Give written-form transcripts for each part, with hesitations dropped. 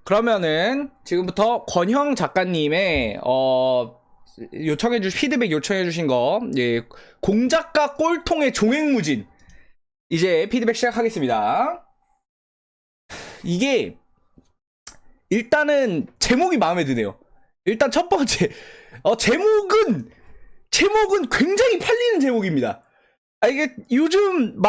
그러면은 지금부터 권형 작가님의 피드백 요청해주신 거, 예, 공작가 꼴통의 종횡무진, 이제 피드백 시작하겠습니다. 이게 일단은 제목이 마음에 드네요. 일단 첫 번째, 제목은 굉장히 팔리는 제목입니다. 이게 요즘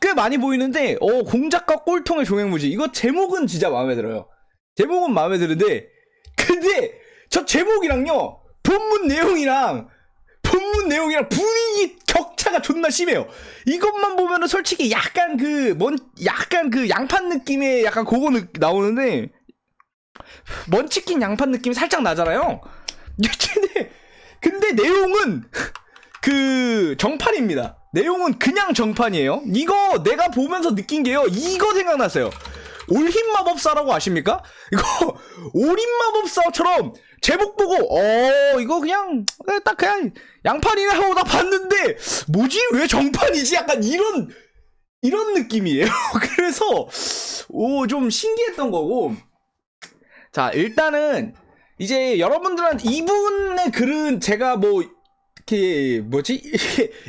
꽤 많이 보이는데, 공작가 꼴통의 종횡무진, 이거 제목은 진짜 마음에 들어요. 제목은 마음에 드는데, 근데 저 제목이랑요, 본문 내용이랑 분위기 격차가 존나 심해요. 이것만 보면은 솔직히 약간 양판 느낌의 약간 그거 나오는데, 먼치킨 양판 느낌이 살짝 나잖아요. 근데 내용은 정판입니다. 내용은 그냥 정판이에요. 이거 내가 보면서 느낀 게요, 이거 생각났어요. 올힘마법사라고 아십니까? 이거 올힘마법사처럼 제목 보고 이거 그냥 양판이네 하고 나 봤는데, 뭐지 왜 정판이지? 약간 이런 느낌이에요. 그래서 좀 신기했던 거고. 자, 일단은 이제 여러분들한테 이분의 글은 제가 이렇게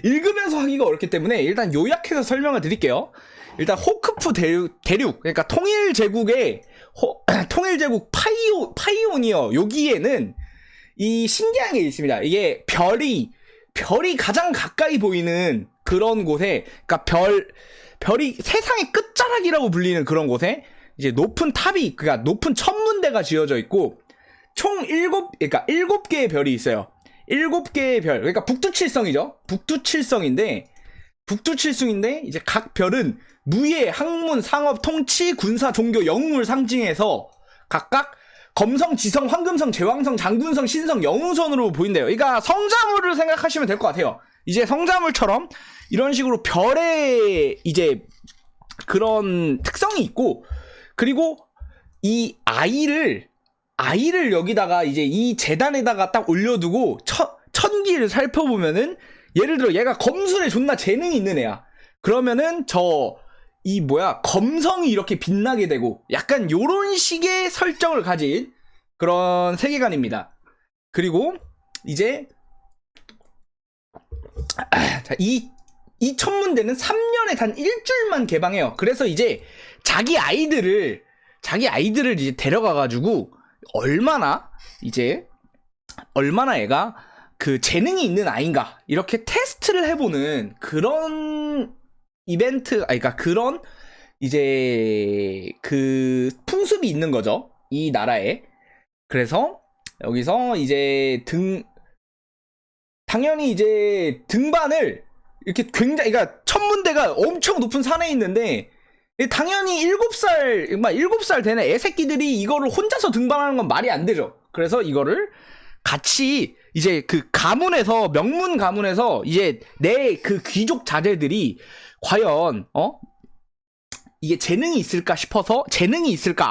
읽으면서 하기가 어렵기 때문에 일단 요약해서 설명을 드릴게요. 일단 호크프 대륙, 그러니까 통일제국의 통일제국 파이오니어, 여기에는 이 신기한 게 있습니다. 이게 별이 가장 가까이 보이는 그런 곳에, 그러니까 별이 세상의 끝자락이라고 불리는 그런 곳에 이제 높은 천문대가 지어져 있고, 총 7개의 별이 있어요. 7개의 별, 그러니까 북두칠성이죠. 북두칠성인데 이제 각 별은 무예, 학문, 상업, 통치, 군사, 종교, 영웅을 상징해서 각각 검성, 지성, 황금성, 제왕성, 장군성, 신성, 영웅선으로 보인대요. 그러니까 성자물을 생각하시면 될 것 같아요. 이제 성자물처럼 이런 식으로 별의 이제 그런 특성이 있고, 그리고 이 아이를 여기다가 이제 이 재단에다가 딱 올려두고 천기를 살펴보면은, 예를 들어 얘가 검술에 존나 재능이 있는 애야. 그러면은 검성이 이렇게 빛나게 되고, 약간 요런 식의 설정을 가진 그런 세계관입니다. 그리고 이제 이 천문대는 3년에 단 1줄만 개방해요. 그래서 이제 자기 아이들을 이제 데려가가지고 얼마나 애가 재능이 있는 아이인가 이렇게 테스트를 해보는 그런 이벤트, 그러니까 그런 이제 풍습이 있는 거죠, 이 나라에. 그래서 여기서 이제 당연히 이제 등반을 이렇게 그러니까 천문대가 엄청 높은 산에 있는데, 당연히 7살 되는 애새끼들이 이거를 혼자서 등반하는 건 말이 안 되죠. 그래서 이거를 같이 이제 명문 가문에서 이제 내 귀족 자제들이 과연 이게 재능이 있을까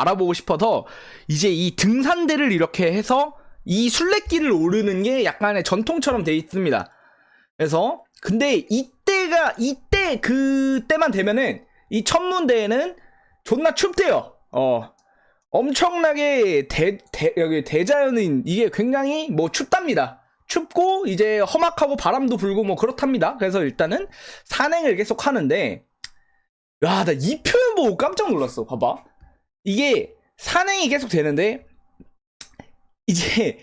알아보고 싶어서 이제 이 등산대를 이렇게 해서 이 순례길을 오르는 게 약간의 전통처럼 돼 있습니다. 그래서 근데 그때만 되면은 이 천문대에는 존나 춥대요. 엄청나게 여기 대자연인 이게 굉장히 춥답니다. 춥고 이제 험악하고 바람도 불고 그렇답니다. 그래서 일단은 산행을 계속 하는데, 야, 나 이 표현 보고 깜짝 놀랐어. 봐봐. 이게 산행이 계속 되는데, 이제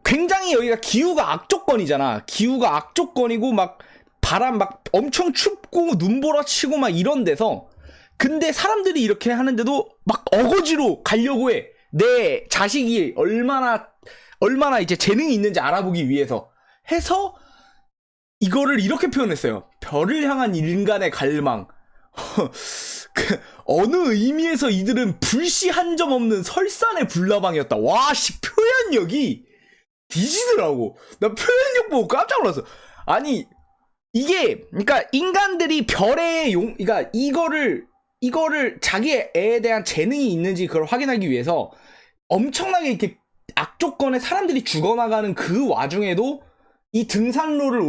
굉장히 여기가 기후가 악조건이잖아. 기후가 악조건이고 바람 엄청 춥고 눈보라치고 이런 데서, 근데 사람들이 이렇게 하는데도 어거지로 가려고 해. 내 자식이 얼마나 이제 재능이 있는지 알아보기 위해서 해서 이거를 이렇게 표현했어요. 별을 향한 인간의 갈망. 어느 의미에서 이들은 불씨 한 점 없는 설산의 불나방이었다. 와, 표현력이 뒤지더라고. 나 표현력 보고 깜짝 놀랐어. 아니, 이게, 그러니까 인간들이 그러니까 이거를 자기의 애에 대한 재능이 있는지 그걸 확인하기 위해서 엄청나게 이렇게 악조건에 사람들이 죽어나가는 그 와중에도 이 등산로를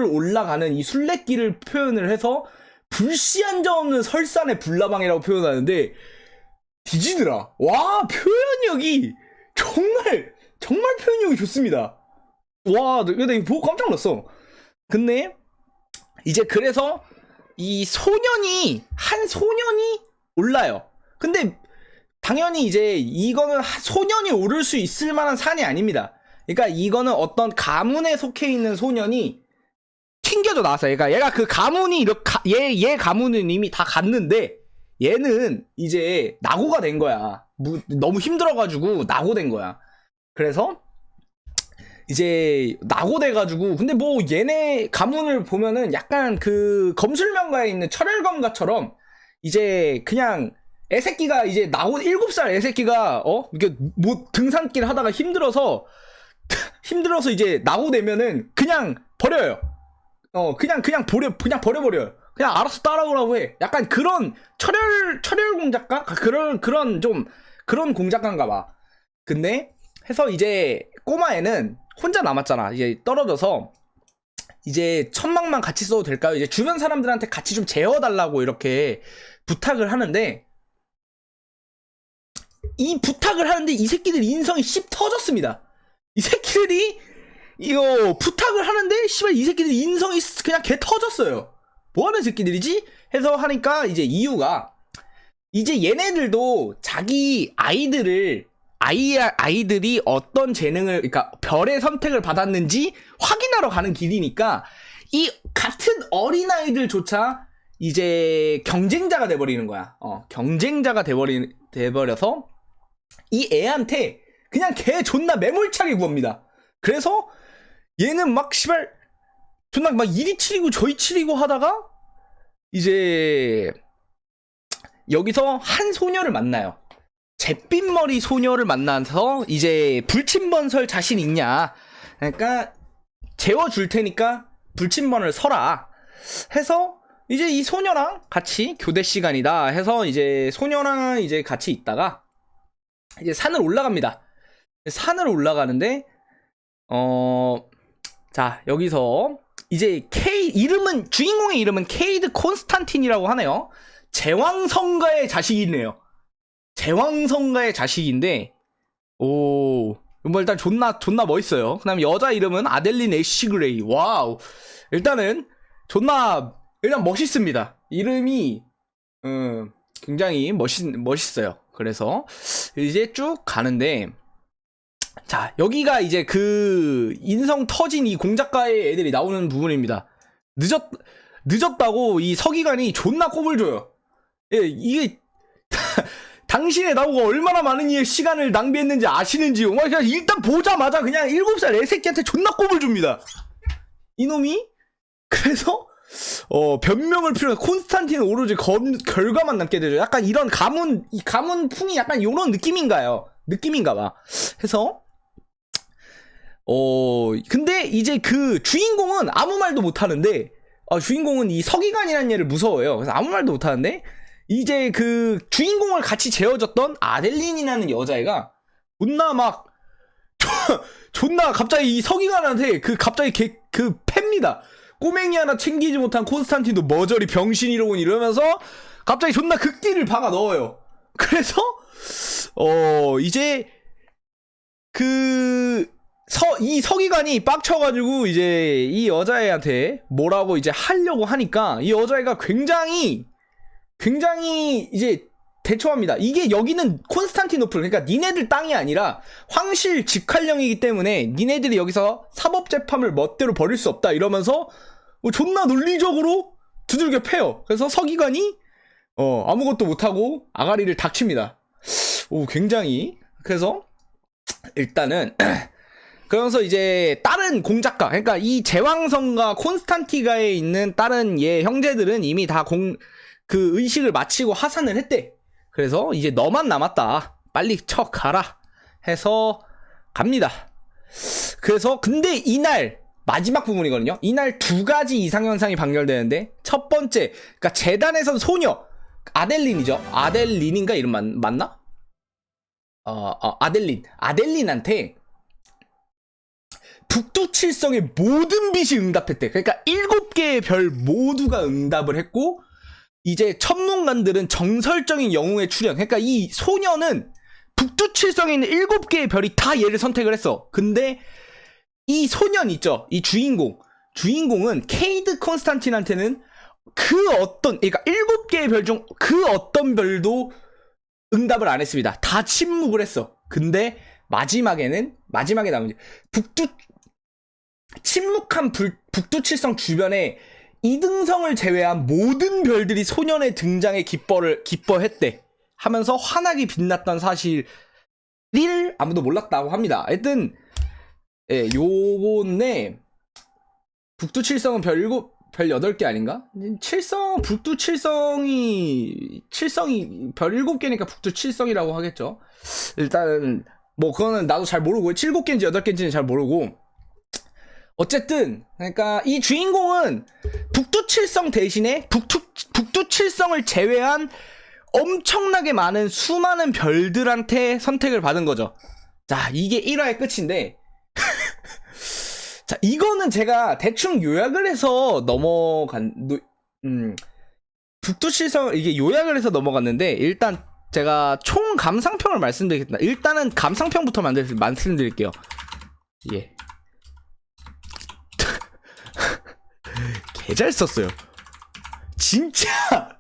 올라가는 이 순례길을 표현을 해서 불씨 한 점 없는 설산의 불나방이라고 표현하는데, 뒤지더라. 와, 표현력이 정말 표현력이 좋습니다. 와, 내가 이거 보고 깜짝 놀랐어. 근데 이제 그래서 한 소년이 올라요. 근데 당연히 이제 이거는 소년이 오를 수 있을 만한 산이 아닙니다. 그러니까 이거는 어떤 가문에 속해 있는 소년이 튕겨져 나왔어요. 그러니까 얘가 그 가문이 얘 가문은 이미 다 갔는데 얘는 이제 낙오가 된 거야. 너무 힘들어가지고 낙오된 거야. 그래서 이제 낙오돼가지고, 근데 뭐 얘네 가문을 보면은 약간 그 검술명가에 있는 철혈검가처럼 이제 그냥 애새끼가 이제 7살 애새끼가 이렇게 뭐 등산길 하다가 힘들어서 이제 낙오되면은 그냥 버려요. 그냥 버려버려요. 그냥 알아서 따라오라고 해. 약간 그런 철혈공작가? 그런 공작가인가 봐. 근데 해서 이제 꼬마애는 혼자 남았잖아. 이제 떨어져서 이제 천막만 같이 써도 될까요? 이제 주변 사람들한테 같이 좀 재워달라고 이렇게 부탁을 하는데, 이 부탁을 하는데 이 새끼들 인성이 씹 터졌습니다. 이 새끼들이 이거 부탁을 하는데 씨발 이 새끼들 인성이 그냥 개 터졌어요. 뭐하는 새끼들이지? 해서 하니까 이제 이유가, 이제 얘네들도 자기 아이들이 어떤 재능을, 그러니까 별의 선택을 받았는지 확인하러 가는 길이니까 이 같은 어린아이들조차 이제 경쟁자가 돼버리는 거야. 경쟁자가 돼버려서 이 애한테 그냥 개 존나 매몰차게 구합니다. 그래서 얘는 막 씨발 존나 막 이리 치리고 저리 치리고 하다가 이제 여기서 한 소녀를 만나요. 잿빛머리 소녀를 만나서 이제 불침번 자신 있냐, 그러니까 재워줄 테니까 불침번을 서라 해서 이제 이 소녀랑 같이 교대 시간이다 해서 이제 소녀랑 이제 같이 있다가 이제 산을 올라갑니다. 산을 올라가는데 자, 여기서 이제 주인공의 이름은 케이드 콘스탄틴이라고 하네요. 제왕성가의 자식이네요. 제왕성가의 자식인데, 뭐 일단 존나 멋있어요. 그 다음에 여자 이름은 아델린 애쉬 그레이. 와우. 일단 멋있습니다. 이름이 굉장히 멋있어요. 그래서 이제 쭉 가는데, 자, 여기가 이제 그 인성 터진 이 공작가의 애들이 나오는 부분입니다. 늦었다고 이 서기관이 존나 꼽을 줘요. 예, 이게 당신의 나오가 얼마나 많은 이의 시간을 낭비했는지 아시는지요? 그냥 일단 보자마자 그냥 7살 애새끼한테 존나 꼽을 줍니다. 이놈이. 그래서 변명을 필요해. 콘스탄틴은 오로지 결과만 남게 되죠. 약간 이런 가문풍이 약간 이런 느낌인가 봐. 해서 근데 이제 그 주인공은 아무 말도 못 하는데, 주인공은 이 서기관이라는 얘를 무서워해요. 그래서 아무 말도 못 하는데, 이제 그 주인공을 같이 재워줬던 아델린이라는 여자애가 존나 갑자기 이 서기관한테 갑자기 그 팹니다. 꼬맹이 하나 챙기지 못한 콘스탄틴도 머저리 병신이로군 이러면서 갑자기 존나 극딜을 박아 넣어요. 그래서 이제 이 서기관이 빡쳐가지고 이제 이 여자애한테 뭐라고 이제 하려고 하니까 이 여자애가 굉장히 이제 대처합니다. 이게 여기는 콘스탄티노플, 그러니까 니네들 땅이 아니라 황실 직할령이기 때문에 니네들이 여기서 사법재판을 멋대로 벌일 수 없다 이러면서 존나 논리적으로 두들겨 패요. 그래서 서기관이 아무것도 못하고 아가리를 닥칩니다. 굉장히. 그래서 일단은 그러면서 이제 다른 공작가, 그러니까 이 제왕성과 콘스탄티가에 있는 다른 형제들은 이미 다 그 의식을 마치고 하산을 했대. 그래서 이제 너만 남았다. 빨리 가라 해서 갑니다. 그래서 근데 이날 마지막 부분이거든요. 이날 2가지 이상현상이 발견되는데, 첫 번째, 그러니까 재단에선 소녀 아델린이죠. 아델린인가 이름 맞나? 아델린한테 북두칠성의 모든 빛이 응답했대. 그러니까 7개의 별 모두가 응답을 했고, 이제 천문관들은 정설적인 영웅의 출현. 그러니까 이 소녀는 북두칠성에 있는 7개의 별이 다 얘를 선택을 했어. 근데 이 소년 있죠. 이 주인공은 케이드 콘스탄틴한테는 그러니까 7개의 별 중 그 어떤 별도 응답을 안 했습니다. 다 침묵을 했어. 근데 마지막에 나온 침묵한 북두칠성 주변에 이등성을 제외한 모든 별들이 소년의 등장에 기뻐했대. 하면서 환하게 빛났던 사실을 아무도 몰랐다고 합니다. 하여튼 요건데 북두칠성은 별 8개 아닌가? 북두칠성이 별 7개니까 북두칠성이라고 하겠죠. 일단 뭐 그거는 나도 잘 모르고 7개인지 8개인지는 잘 모르고, 어쨌든 그러니까 이 주인공은 북두칠성 대신에 북두칠성을 제외한 엄청나게 많은 수많은 별들한테 선택을 받은 거죠. 자, 이게 1화의 끝인데 자, 이거는 제가 대충 요약을 해서 북두칠성 이게 요약을 해서 넘어갔는데, 일단 제가 총 감상평을 말씀드리겠습니다. 일단은 감상평부터 말씀드릴게요. 예. 개 잘 썼어요. 진짜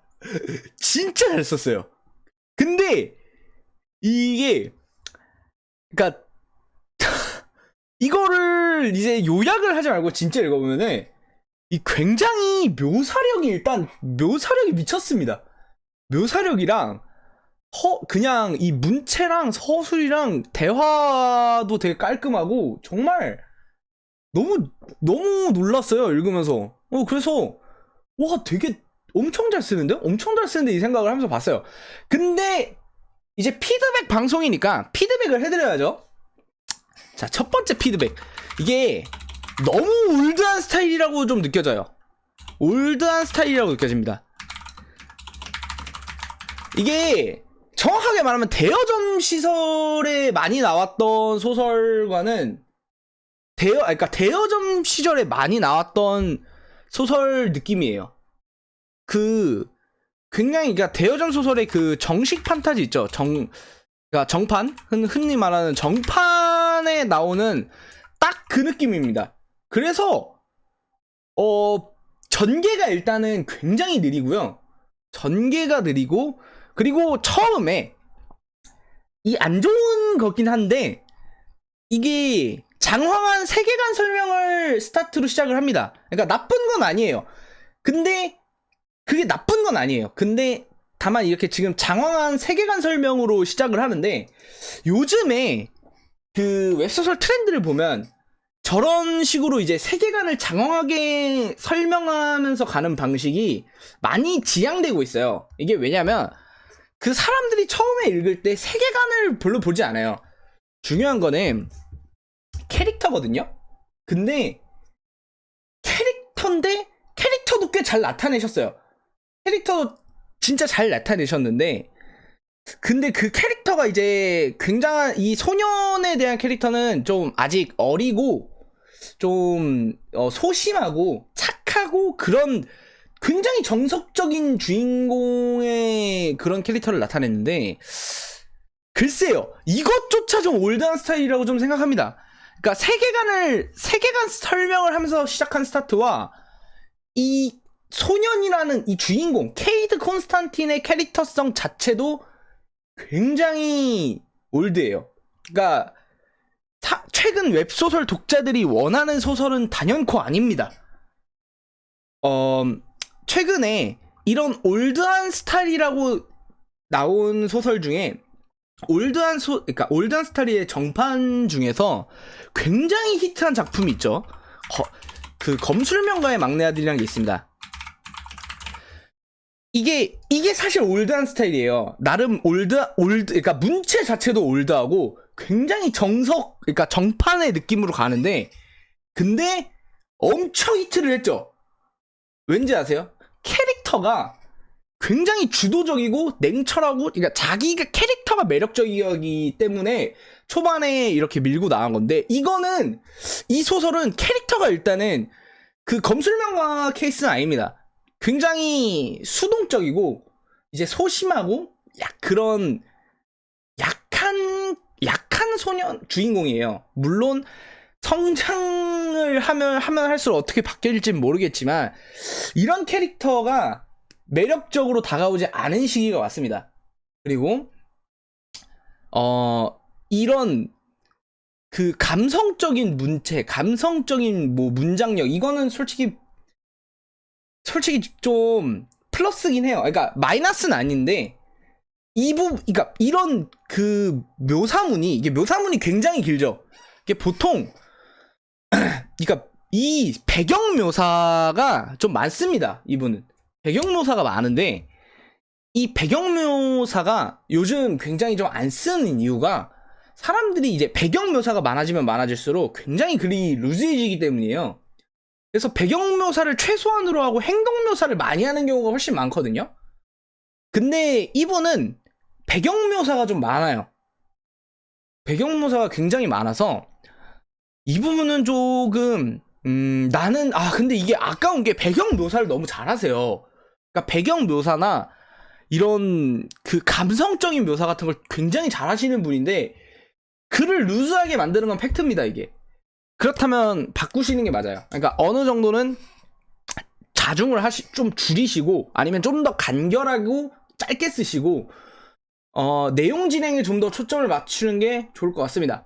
잘 썼어요. 근데 이게 그러니까 이거를 이제 요약을 하지 말고 진짜 읽어보면은 이 굉장히 묘사력이 미쳤습니다. 묘사력이랑 그냥 이 문체랑 서술이랑 대화도 되게 깔끔하고 정말 너무 놀랐어요, 읽으면서. 그래서 와, 되게 엄청 잘 쓰는데 이 생각을 하면서 봤어요. 근데 이제 피드백 방송이니까 피드백을 해드려야죠. 자, 첫 번째 피드백. 이게 너무 올드한 스타일이라고 좀 느껴져요. 올드한 스타일이라고 느껴집니다. 이게 정확하게 말하면 대여점 시설에 많이 나왔던 소설과는 그러니까 대여점 시절에 많이 나왔던 소설 느낌이에요. 굉장히, 그러니까 대여점 소설의 그 정식 판타지 있죠. 그러니까 정판? 흔히 말하는 정판에 나오는 딱 그 느낌입니다. 그래서 전개가 일단은 굉장히 느리고요. 전개가 느리고, 그리고 처음에 이 안 좋은 거긴 한데, 이게 장황한 세계관 설명을 스타트로 시작을 합니다. 그러니까 나쁜 건 아니에요. 근데 그게 나쁜 건 아니에요. 근데 다만 이렇게 지금 장황한 세계관 설명으로 시작을 하는데, 요즘에 그 웹소설 트렌드를 보면 저런 식으로 이제 세계관을 장황하게 설명하면서 가는 방식이 많이 지향되고 있어요. 이게 왜냐면 그 사람들이 처음에 읽을 때 세계관을 별로 보지 않아요. 중요한 거는 캐릭터거든요. 근데 캐릭터도 꽤 잘 나타내셨어요. 캐릭터도 진짜 잘 나타내셨는데, 근데 그 캐릭터가 이제 굉장한, 이 소년에 대한 캐릭터는 좀 아직 어리고 좀 소심하고 착하고 그런 굉장히 정석적인 주인공의 그런 캐릭터를 나타냈는데, 글쎄요, 이것조차 좀 올드한 스타일이라고 좀 생각합니다. 그러니까 세계관 설명을 하면서 시작한 스타트와 이 소년이라는 이 주인공 케이드 콘스탄틴의 캐릭터성 자체도 굉장히 올드해요. 그러니까 최근 웹소설 독자들이 원하는 소설은 단연코 아닙니다. 최근에 이런 올드한 스타일이라고 나온 소설 중에 그러니까 올드한 스타일의 정판 중에서 굉장히 히트한 작품이 있죠. 그 검술명가의 막내 아들이라는 게 있습니다. 이게 사실 올드한 스타일이에요. 나름 그러니까 문체 자체도 올드하고 굉장히 그러니까 정판의 느낌으로 가는데, 근데 엄청 히트를 했죠. 왠지 아세요? 캐릭터가 굉장히 주도적이고 냉철하고, 그러니까 자기가 캐릭터가 매력적이기 때문에 초반에 이렇게 밀고 나간 건데, 이 소설은 캐릭터가 일단은 그 검술명가 케이스는 아닙니다. 굉장히 수동적이고 이제 소심하고 그런 약한 소년 주인공이에요. 물론 성장을 하면 할수록 어떻게 바뀔지는 모르겠지만 이런 캐릭터가 매력적으로 다가오지 않은 시기가 왔습니다. 그리고 이런 그 감성적인 문체, 감성적인 뭐 문장력, 이거는 솔직히 좀 플러스긴 해요. 그러니까 마이너스는 아닌데 그러니까 이런 그 묘사문이, 이게 묘사문이 굉장히 길죠. 이게 보통 그러니까 이 배경 묘사가 좀 많습니다. 이분은 배경 묘사가 많은데 이 배경 묘사가 요즘 굉장히 좀 안 쓰는 이유가 사람들이 이제 배경 묘사가 많아지면 많아질수록 굉장히 글이 루즈해지기 때문이에요. 그래서 배경 묘사를 최소한으로 하고 행동 묘사를 많이 하는 경우가 훨씬 많거든요. 근데 이분은 배경 묘사가 좀 많아요. 배경 묘사가 굉장히 많아서 이 부분은 조금 나는 근데 이게 아까운 게 배경 묘사를 너무 잘하세요. 그러니까 배경 묘사나 이런 그 감성적인 묘사 같은 걸 굉장히 잘하시는 분인데 글을 루즈하게 만드는 건 팩트입니다. 이게 그렇다면 바꾸시는 게 맞아요. 그러니까 어느 정도는 자중을 좀 줄이시고 아니면 좀 더 간결하고 짧게 쓰시고 내용 진행에 좀 더 초점을 맞추는 게 좋을 것 같습니다.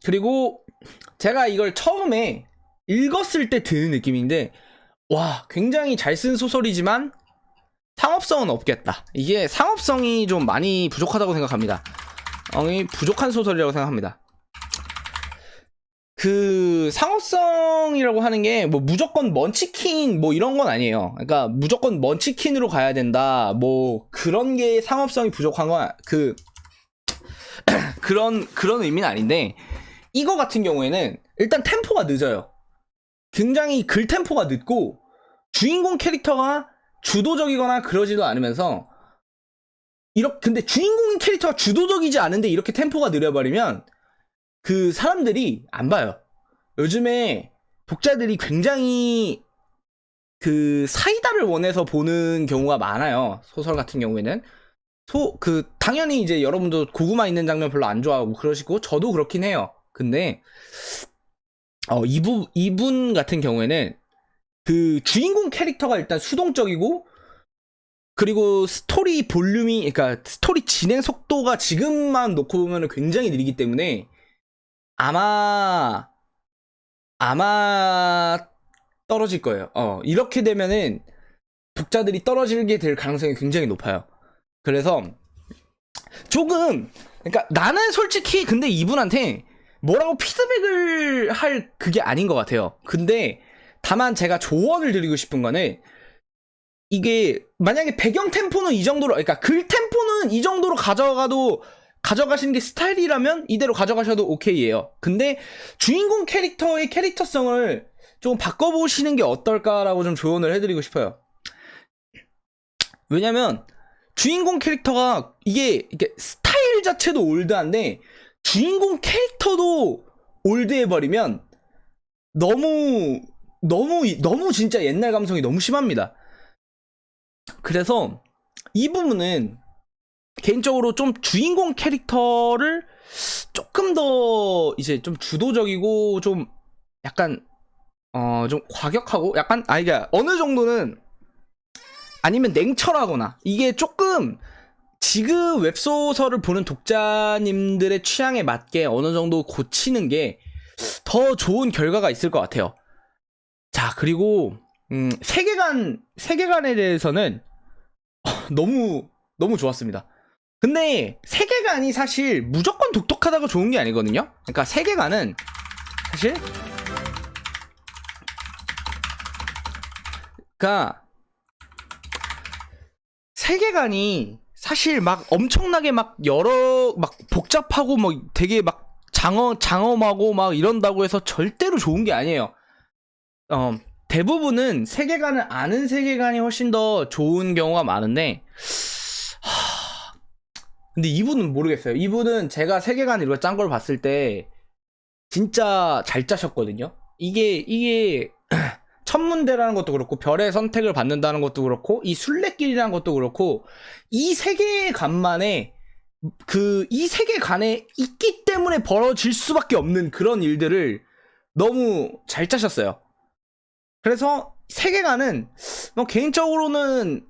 그리고 제가 이걸 처음에 읽었을 때 드는 느낌인데 와, 굉장히 잘 쓴 소설이지만 상업성은 없겠다. 이게 상업성이 좀 많이 부족하다고 생각합니다. 부족한 소설이라고 생각합니다. 그 상업성이라고 하는 게 뭐 무조건 먼치킨 뭐 이런 건 아니에요. 그러니까 무조건 먼치킨으로 가야 된다 뭐 그런 게 상업성이 부족한 건 그런 의미는 아닌데, 이거 같은 경우에는 일단 템포가 늦어요. 굉장히 글 템포가 늦고 주인공 캐릭터가 주도적이거나 그러지도 않으면서 근데 주인공 캐릭터가 주도적이지 않은데 이렇게 템포가 느려버리면 그 사람들이 안 봐요. 요즘에 독자들이 굉장히 그 사이다를 원해서 보는 경우가 많아요. 소설 같은 경우에는 당연히 이제 여러분도 고구마 있는 장면 별로 안 좋아하고 그러시고 저도 그렇긴 해요. 근데 이분 같은 경우에는 그 주인공 캐릭터가 일단 수동적이고 그리고 스토리 볼륨이, 그러니까 스토리 진행 속도가 지금만 놓고 보면 굉장히 느리기 때문에 아마 떨어질 거예요. 이렇게 되면은 독자들이 떨어지게 될 가능성이 굉장히 높아요. 그래서 조금, 그러니까 나는 솔직히 근데 이분한테 뭐라고 피드백을 할 그게 아닌 것 같아요. 근데 다만 제가 조언을 드리고 싶은 거는, 이게 만약에 배경 템포는 이 정도로, 그러니까 글 템포는 이 정도로 가져가시는 게 스타일이라면 이대로 가져가셔도 오케이예요. 근데 주인공 캐릭터의 캐릭터성을 좀 바꿔보시는 게 어떨까라고 좀 조언을 해드리고 싶어요. 왜냐면 주인공 캐릭터가 이게 스타일 자체도 올드한데 주인공 캐릭터도 올드해버리면 너무 진짜 옛날 감성이 너무 심합니다. 그래서 이 부분은 개인적으로 좀 주인공 캐릭터를 조금 더 이제 좀 주도적이고 좀 약간 좀 과격하고 약간 그러니까 어느 정도는 아니면 냉철하거나, 이게 조금 지금 웹소설을 보는 독자님들의 취향에 맞게 어느 정도 고치는 게 더 좋은 결과가 있을 것 같아요. 자, 그리고 세계관에 대해서는 너무 좋았습니다. 근데 세계관이 사실 무조건 독특하다고 좋은 게 아니거든요. 그러니까 세계관은 사실 세계관이 사실 막 엄청나게 막 복잡하고 뭐 되게 막 장엄하고 막 이런다고 해서 절대로 좋은 게 아니에요. 대부분은 세계관을 아는 세계관이 훨씬 더 좋은 경우가 많은데, 근데 이분은 모르겠어요. 이분은 제가 세계관 이렇게 짠 걸 봤을 때 진짜 잘 짜셨거든요. 이게 천문대라는 것도 그렇고 별의 선택을 받는다는 것도 그렇고 이 순례길이라는 것도 그렇고 이 세계관만에 이 세계관에 있기 때문에 벌어질 수밖에 없는 그런 일들을 너무 잘 짜셨어요. 그래서 세계관은 개인적으로는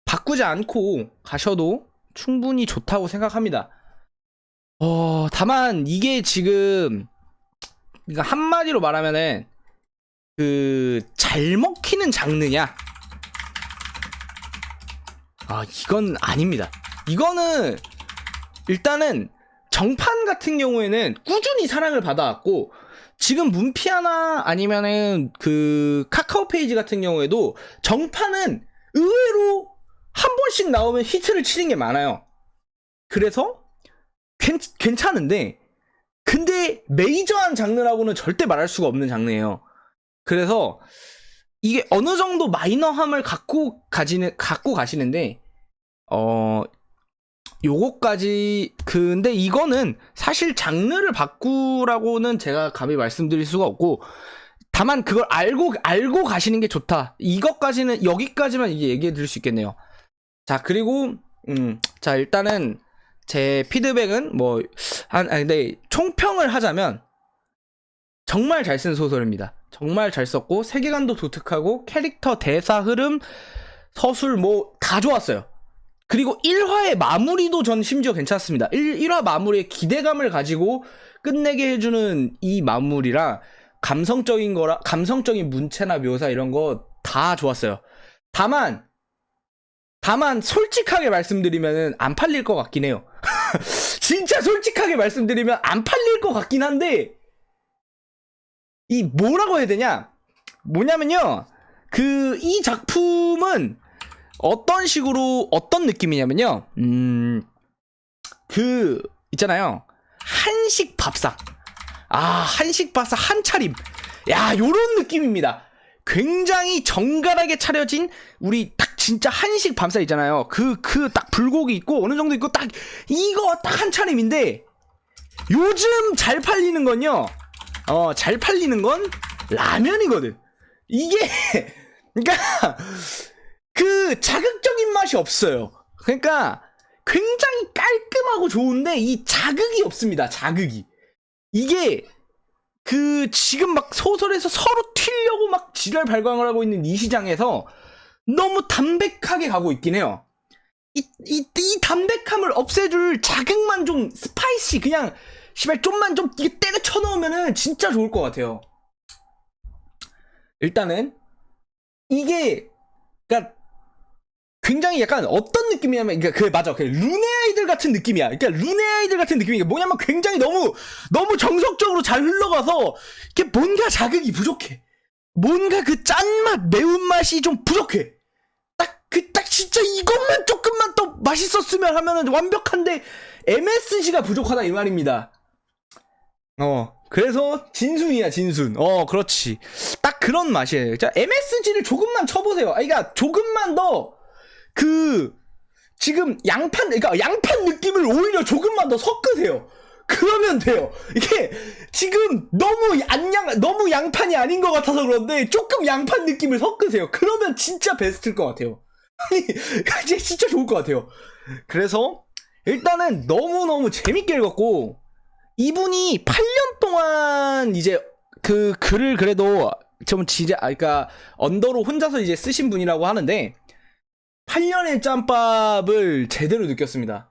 바꾸지 않고 가셔도 충분히 좋다고 생각합니다. 다만 이게 지금 그러니까 한마디로 말하면은 잘 먹히는 장르냐? 이건 아닙니다. 이거는 일단은 정판 같은 경우에는 꾸준히 사랑을 받아왔고 지금 문피아나 아니면은 카카오 페이지 같은 경우에도 정판은 의외로 한 번씩 나오면 히트를 치는 게 많아요. 그래서 괜찮은데 근데 메이저한 장르라고는 절대 말할 수가 없는 장르예요. 그래서 이게 어느 정도 마이너함을 갖고 가시는데 요거까지 근데 이거는 사실 장르를 바꾸라고는 제가 감히 말씀드릴 수가 없고 다만 그걸 알고 가시는 게 좋다. 이것까지는 여기까지만 이게 얘기해 드릴 수 있겠네요. 자, 그리고 자, 일단은 제 피드백은 근데 총평을 하자면 정말 잘 쓴 소설입니다. 정말 잘 썼고 세계관도 독특하고 캐릭터 대사 흐름 서술 다 좋았어요. 그리고 1화의 마무리도 전 심지어 괜찮습니다. 1화 마무리에 기대감을 가지고 끝내게 해주는 이 마무리랑 감성적인 문체나 묘사 이런 거 다 좋았어요. 다만 솔직하게 말씀드리면은 안 팔릴 것 같긴 해요. 진짜 솔직하게 말씀드리면 안 팔릴 것 같긴 한데 이 뭐라고 해야 되냐? 뭐냐면요. 이 작품은 어떤 느낌이냐면요. 있잖아요. 한식 밥상. 한식 밥상 한 차림. 야, 요런 느낌입니다. 굉장히 정갈하게 차려진 우리 딱 진짜 한식 밥상 있잖아요. 딱 불고기 있고 어느 정도 있고 이거 딱 한 차림인데 요즘 잘 팔리는 건요. 잘 팔리는 건 라면이거든. 이게 그러니까 자극적인 맛이 없어요. 그러니까 굉장히 깔끔하고 좋은데 이 자극이 없습니다. 자극이. 이게 지금 막 소설에서 서로 튀려고 막 지랄 발광을 하고 있는 이 시장에서 너무 담백하게 가고 있긴 해요. 이 담백함을 없애줄 자극만 좀 스파이시 그냥 좀만 이게 때려 넣으면은 진짜 좋을 것 같아요. 일단은 이게 그러니까 굉장히 약간 어떤 느낌이냐면 맞아. 룬의 아이들 같은 느낌이야. 그러니까 룬의 아이들 같은 느낌이 뭐냐면 굉장히 너무 정석적으로 잘 흘러가서 이게 뭔가 자극이 부족해. 뭔가 짠맛, 매운맛이 좀 부족해. 딱 진짜 이것만 조금만 더 맛있었으면 하면은 완벽한데 MSG가 부족하다 이 말입니다. 그래서 진순이야, 진순. 그렇지. 딱 그런 맛이에요. 자, MSG를 조금만 쳐보세요. 그러니까 조금만 더 지금 양판 느낌을 오히려 조금만 더 섞으세요. 그러면 돼요. 이게 지금 너무 양판이 아닌 것 같아서 그런데 조금 양판 느낌을 섞으세요. 그러면 진짜 베스트일 것 같아요. 아니, 진짜 좋을 것 같아요. 그래서 일단은 너무너무 재밌게 읽었고 이분이 8년 동안 이제 글을 그래도 좀 그러니까 언더로 혼자서 이제 쓰신 분이라고 하는데 8년의 짬밥을 제대로 느꼈습니다.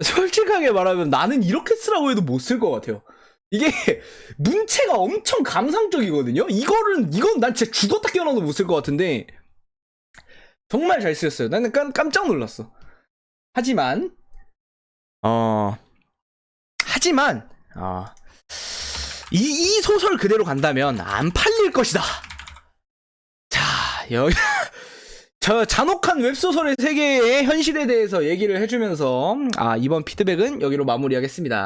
솔직하게 말하면 나는 이렇게 쓰라고 해도 못 쓸 것 같아요. 이게 문체가 엄청 감상적이거든요. 이건 난 진짜 죽었다 깨어나도 못 쓸 것 같은데 정말 잘 쓰였어요. 나는 깜짝 놀랐어. 하지만 이 소설 그대로 간다면 안 팔릴 것이다. 자, 여기 저 잔혹한 웹소설의 세계의 현실에 대해서 얘기를 해주면서 이번 피드백은 여기로 마무리하겠습니다.